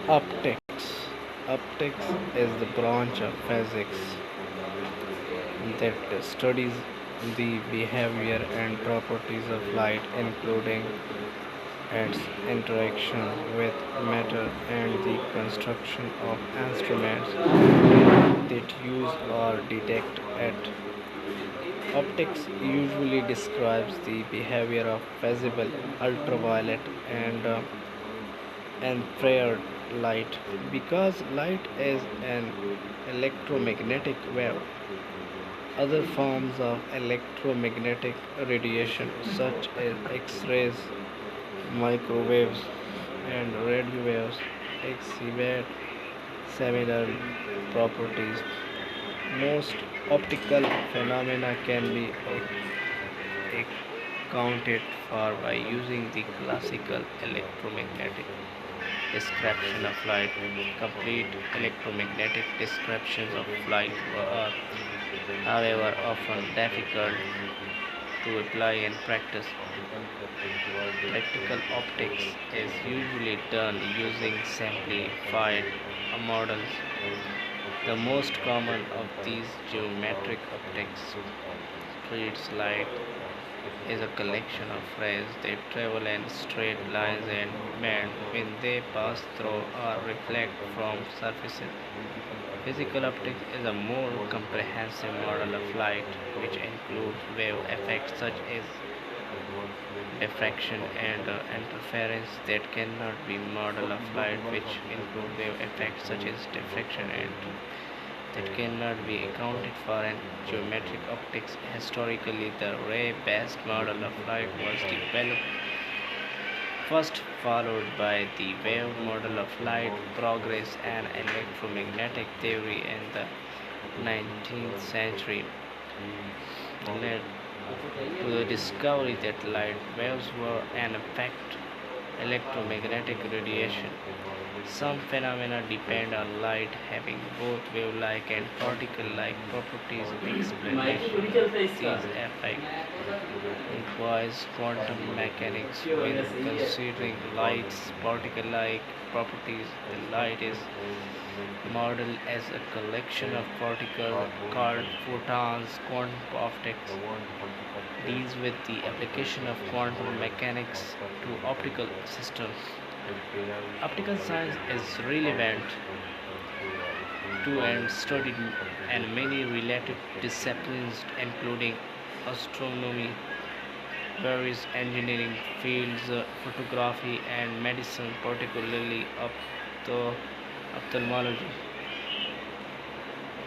Optics. Optics is the branch of physics that studies the behavior and properties of light, including its interaction with matter and the construction of instruments that use or detect it. Optics usually describes the behavior of visible, ultraviolet, and infrared light. Because light is an electromagnetic wave, other forms of electromagnetic radiation, such as X-rays, microwaves, and radio waves, exhibit similar properties. Most optical phenomena can be accounted for by using the classical electromagnetic description of light. Complete electromagnetic descriptions of light are, however, often difficult to apply in practice. Practical optics is usually done using simplified models. The most common of these geometric optics treats light is a collection of rays that travel in straight lines and bend when they pass through or reflect from surfaces. Physical optics is a more comprehensive model of light which includes wave effects such as diffraction and interference that cannot be model of light which include wave effects such as diffraction and that cannot be accounted for in geometric optics. Historically, the ray-based model of light was developed first, followed by the wave model of light. Progress and electromagnetic theory in the 19th century led to the discovery that light waves were in fact electromagnetic radiation. Some phenomena depend on light having both wave-like and particle-like properties. Explanation of these effects requires quantum mechanics. When considering light's particle-like properties, the light is modeled as a collection of particles called photons. Quantum optics deals with the application of quantum mechanics to optical systems. Optical science is relevant to and studied in many related disciplines, including astronomy, various engineering fields, photography, and medicine, particularly ophthalmology.